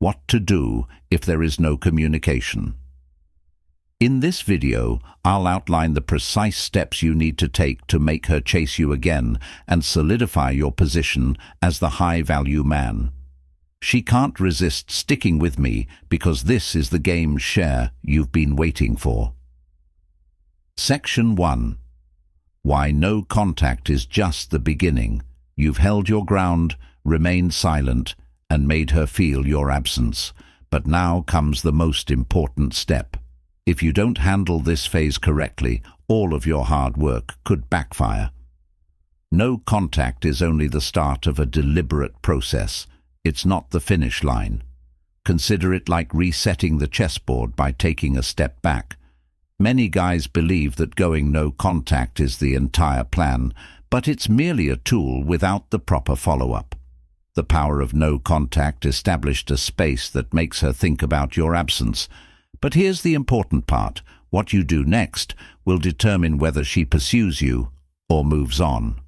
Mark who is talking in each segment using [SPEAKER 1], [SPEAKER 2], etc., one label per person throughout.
[SPEAKER 1] What to do if there is no communication. In this video, I'll outline the precise steps you need to take to make her chase you again and solidify your position as the high-value man. She can't resist sticking with me because this is the game share you've been waiting for. Section 1. Why no contact is just the beginning. You've held your ground, remained silent, and made her feel your absence. But now comes the most important step. If you don't handle this phase correctly, all of your hard work could backfire. No contact is only the start of a deliberate process. It's not the finish line. Consider it like resetting the chessboard by taking a step back. Many guys believe that going no contact is the entire plan, but it's merely a tool without the proper follow-up. The power of no contact established a space that makes her think about your absence. But here's the important part. What you do next will determine whether she pursues you or moves on.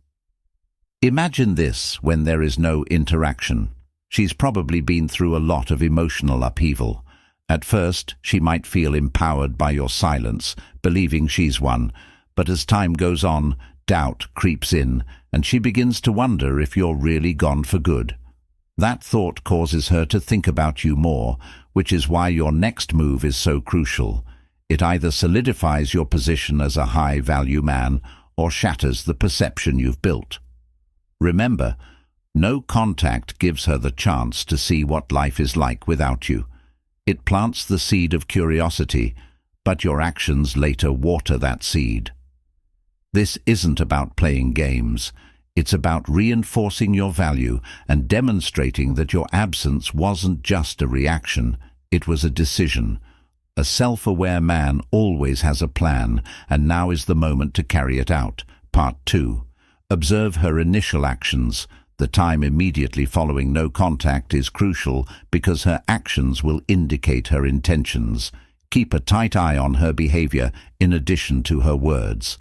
[SPEAKER 1] Imagine this when there is no interaction. She's probably been through a lot of emotional upheaval. At first, she might feel empowered by your silence, believing she's won. But as time goes on, doubt creeps in, and she begins to wonder if you're really gone for good. That thought causes her to think about you more, which is why your next move is so crucial. It either solidifies your position as a high-value man or shatters the perception you've built. Remember, no contact gives her the chance to see what life is like without you. It plants the seed of curiosity, but your actions later water that seed. This isn't about playing games. It's about reinforcing your value and demonstrating that your absence wasn't just a reaction, it was a decision. A self-aware man always has a plan, and now is the moment to carry it out. Part 2. Observe her initial actions. The time immediately following no contact is crucial because her actions will indicate her intentions. Keep a tight eye on her behavior in addition to her words.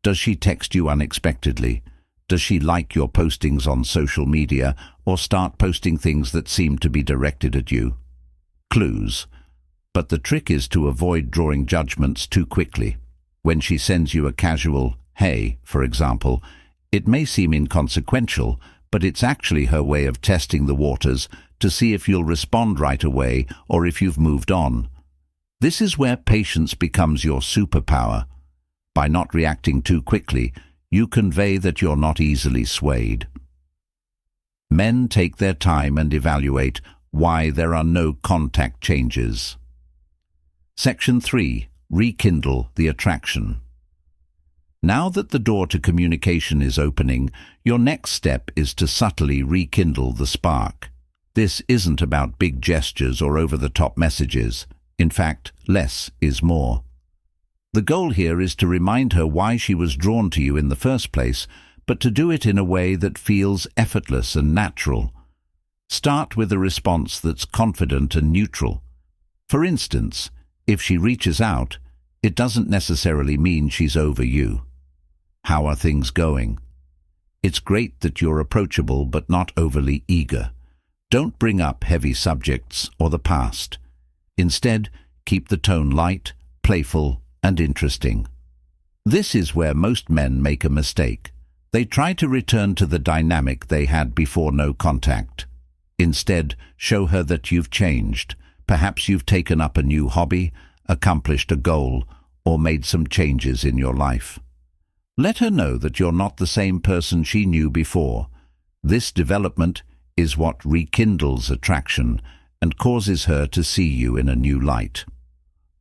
[SPEAKER 1] Does she text you unexpectedly? Does she like your postings on social media or start posting things that seem to be directed at you? Clues. But the trick is to avoid drawing judgments too quickly. When she sends you a casual "hey," for example, it may seem inconsequential, but it's actually her way of testing the waters to see if you'll respond right away or if you've moved on. This is where patience becomes your superpower. By not reacting too quickly, you convey that you're not easily swayed. Men take their time and evaluate why there are no contact changes. Section 3. Rekindle the attraction. Now that the door to communication is opening, your next step is to subtly rekindle the spark. This isn't about big gestures or over-the-top messages. In fact, less is more. The goal here is to remind her why she was drawn to you in the first place, but to do it in a way that feels effortless and natural. Start with a response that's confident and neutral. For instance, if she reaches out, it doesn't necessarily mean she's over you. How are things going? It's great that you're approachable but not overly eager. Don't bring up heavy subjects or the past. Instead, keep the tone light, playful, and interesting. This is where most men make a mistake. They try to return to the dynamic they had before no contact. Instead, show her that you've changed. Perhaps you've taken up a new hobby, accomplished a goal, or made some changes in your life. Let her know that you're not the same person she knew before. This development is what rekindles attraction and causes her to see you in a new light.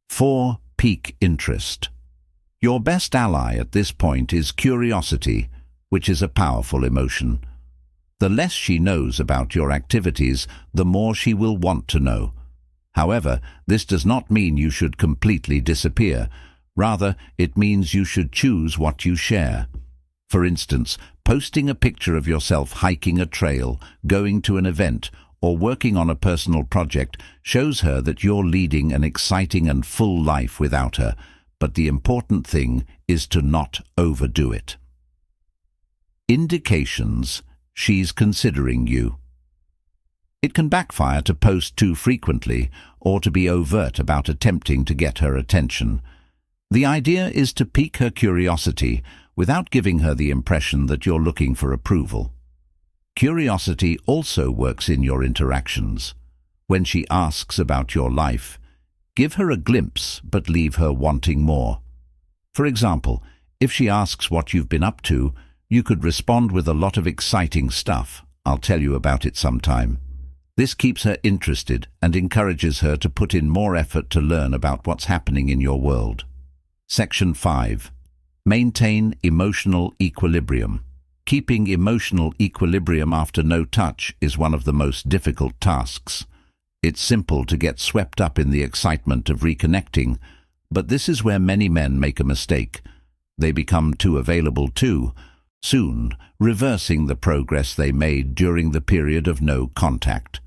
[SPEAKER 1] 4. Pique interest. Your best ally at this point is curiosity, which is a powerful emotion. The less she knows about your activities, the more she will want to know. However, this does not mean you should completely disappear. Rather, it means you should choose what you share. For instance, posting a picture of yourself hiking a trail, going to an event, or working on a personal project shows her that you're leading an exciting and full life without her, but the important thing is to not overdo it. Indications she's considering you. It can backfire to post too frequently or to be overt about attempting to get her attention. The idea is to pique her curiosity without giving her the impression that you're looking for approval. Curiosity also works in your interactions. When she asks about your life, give her a glimpse but leave her wanting more. For example, if she asks what you've been up to, you could respond with a lot of exciting stuff. I'll tell you about it sometime. This keeps her interested and encourages her to put in more effort to learn about what's happening in your world. Section 5. Maintain emotional equilibrium. Keeping emotional equilibrium after no touch is one of the most difficult tasks. It's simple to get swept up in the excitement of reconnecting, but this is where many men make a mistake. They become too available too soon, reversing the progress they made during the period of no contact.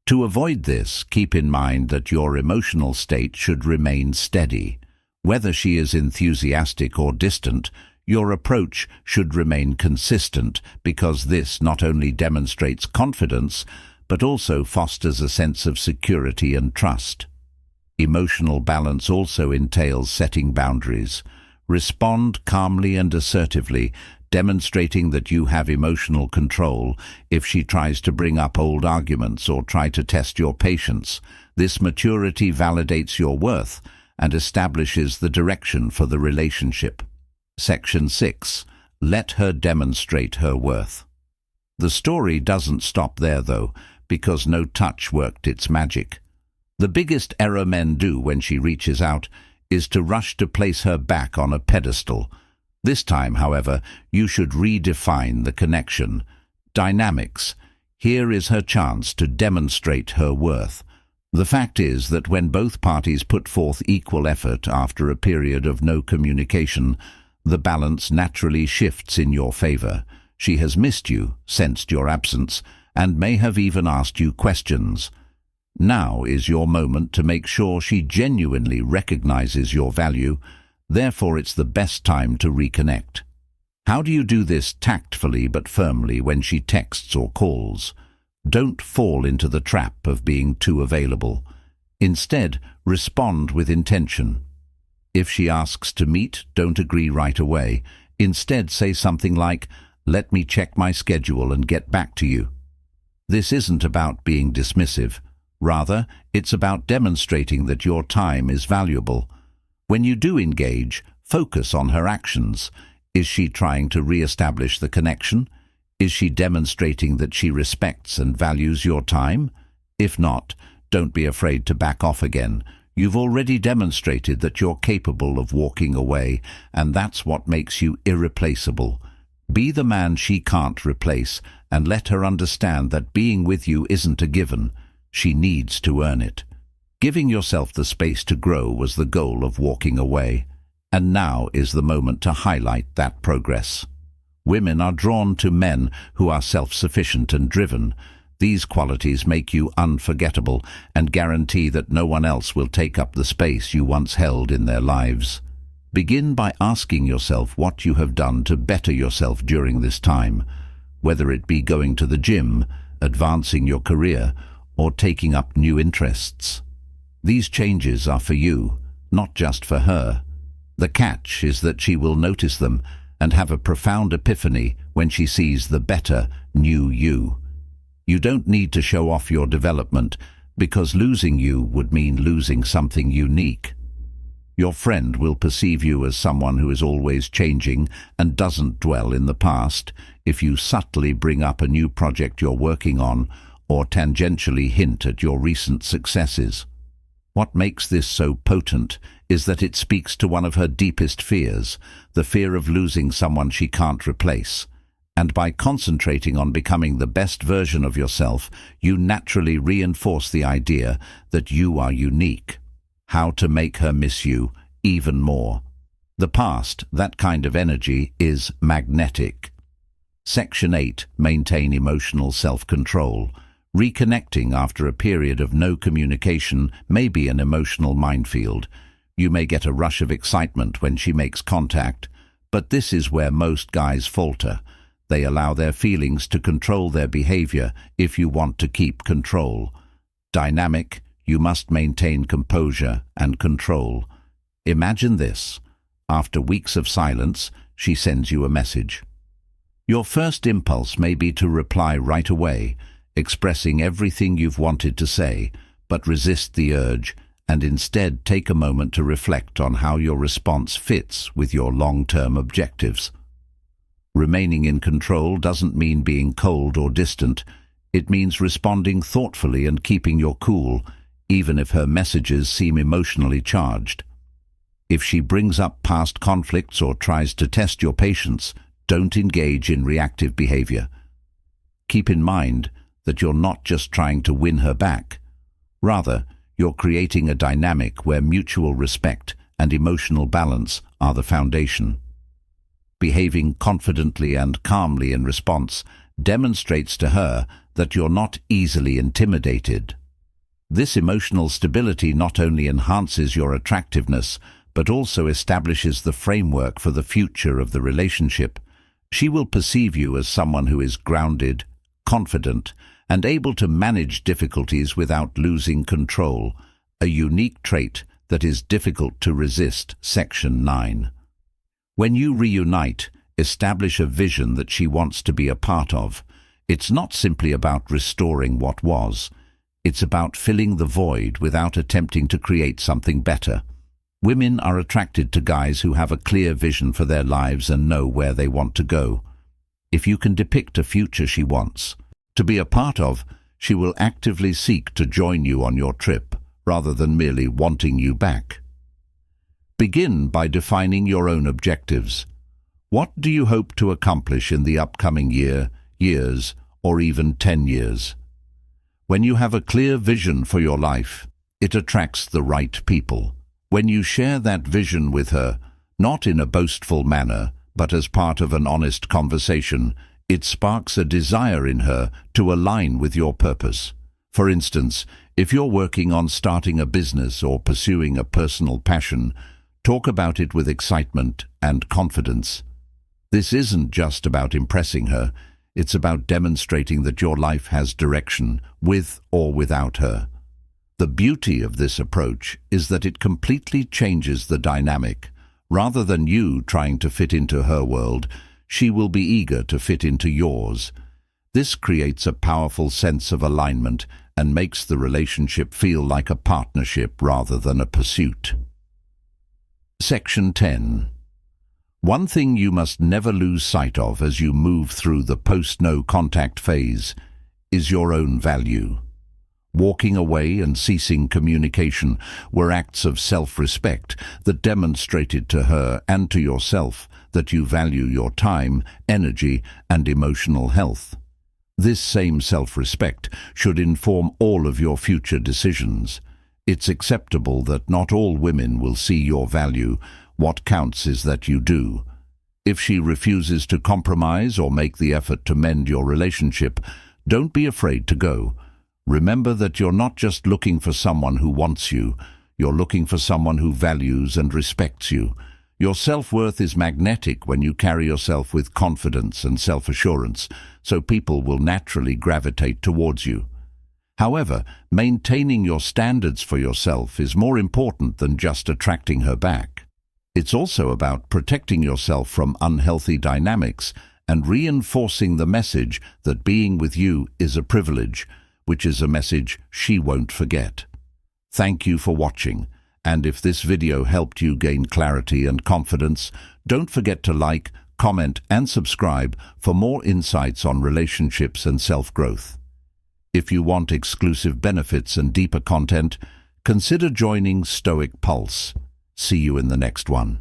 [SPEAKER 1] To avoid this, keep in mind that your emotional state should remain steady. Whether she is enthusiastic or distant, your approach should remain consistent because this not only demonstrates confidence, but also fosters a sense of security and trust. Emotional balance also entails setting boundaries. Respond calmly and assertively, demonstrating that you have emotional control. If she tries to bring up old arguments or try to test your patience, this maturity validates your worth and establishes the direction for the relationship. Section 6. Let her demonstrate her worth. The story doesn't stop there though, because no touch worked its magic. The biggest error men do when she reaches out is to rush to place her back on a pedestal. This time, however, you should redefine the connection. Dynamics. Here is her chance to demonstrate her worth. The fact is that when both parties put forth equal effort after a period of no communication, the balance naturally shifts in your favor. She has missed you, sensed your absence, and may have even asked you questions. Now is your moment to make sure she genuinely recognizes your value. Therefore, it's the best time to reconnect. How do you do this tactfully but firmly when she texts or calls? Don't fall into the trap of being too available. Instead, respond with intention. If she asks to meet, don't agree right away. Instead, say something like, "Let me check my schedule and get back to you." This isn't about being dismissive. Rather, it's about demonstrating that your time is valuable. When you do engage, focus on her actions. Is she trying to re-establish the connection? Is she demonstrating that she respects and values your time? If not, don't be afraid to back off again. You've already demonstrated that you're capable of walking away, and that's what makes you irreplaceable. Be the man she can't replace, and let her understand that being with you isn't a given. She needs to earn it. Giving yourself the space to grow was the goal of walking away, and now is the moment to highlight that progress. Women are drawn to men who are self-sufficient and driven. These qualities make you unforgettable and guarantee that no one else will take up the space you once held in their lives. Begin by asking yourself what you have done to better yourself during this time, whether it be going to the gym, advancing your career, or taking up new interests. These changes are for you, not just for her. The catch is that she will notice them and have a profound epiphany when she sees the better, new you. You don't need to show off your development, because losing you would mean losing something unique. Your friend will perceive you as someone who is always changing and doesn't dwell in the past if you subtly bring up a new project you're working on or tangentially hint at your recent successes. What makes this so potent is that it speaks to one of her deepest fears, the fear of losing someone she can't replace. And by concentrating on becoming the best version of yourself, you naturally reinforce the idea that you are unique. How to make her miss you even more. The past, that kind of energy, is magnetic. Section 8. Maintain emotional self-control. Reconnecting after a period of no communication may be an emotional minefield. You may get a rush of excitement when she makes contact, but this is where most guys falter. They allow their feelings to control their behavior if you want to keep control. Dynamic, you must maintain composure and control. Imagine this. After weeks of silence, she sends you a message. Your first impulse may be to reply right away, expressing everything you've wanted to say, but resist the urge and instead take a moment to reflect on how your response fits with your long-term objectives. Remaining in control doesn't mean being cold or distant. It means responding thoughtfully and keeping your cool, even if her messages seem emotionally charged. If she brings up past conflicts or tries to test your patience, don't engage in reactive behavior. Keep in mind that you're not just trying to win her back. Rather, you're creating a dynamic where mutual respect and emotional balance are the foundation. Behaving confidently and calmly in response demonstrates to her that you're not easily intimidated. This emotional stability not only enhances your attractiveness, but also establishes the framework for the future of the relationship. She will perceive you as someone who is grounded, confident, and able to manage difficulties without losing control, a unique trait that is difficult to resist. Section 9. When you reunite, establish a vision that she wants to be a part of. It's not simply about restoring what was. It's about filling the void without attempting to create something better. Women are attracted to guys who have a clear vision for their lives and know where they want to go. If you can depict a future she wants to be a part of, she will actively seek to join you on your trip, rather than merely wanting you back. Begin by defining your own objectives. What do you hope to accomplish in the upcoming year, years, or even 10 years? When you have a clear vision for your life, it attracts the right people. When you share that vision with her, not in a boastful manner, but as part of an honest conversation, it sparks a desire in her to align with your purpose. For instance, if you're working on starting a business or pursuing a personal passion, talk about it with excitement and confidence. This isn't just about impressing her, it's about demonstrating that your life has direction, with or without her. The beauty of this approach is that it completely changes the dynamic. Rather than you trying to fit into her world, she will be eager to fit into yours. This creates a powerful sense of alignment and makes the relationship feel like a partnership rather than a pursuit. Section 10. One thing you must never lose sight of as you move through the post-no contact phase is your own value. Walking away and ceasing communication were acts of self-respect that demonstrated to her and to yourself that you value your time, energy, and emotional health. This same self-respect should inform all of your future decisions. It's acceptable that not all women will see your value. What counts is that you do. If she refuses to compromise or make the effort to mend your relationship, don't be afraid to go. Remember that you're not just looking for someone who wants you, you're looking for someone who values and respects you. Your self-worth is magnetic when you carry yourself with confidence and self-assurance, so people will naturally gravitate towards you. However, maintaining your standards for yourself is more important than just attracting her back. It's also about protecting yourself from unhealthy dynamics and reinforcing the message that being with you is a privilege, which is a message she won't forget. Thank you for watching, and if this video helped you gain clarity and confidence, don't forget to like, comment, and subscribe for more insights on relationships and self-growth. If you want exclusive benefits and deeper content, consider joining Stoic Pulse. See you in the next one.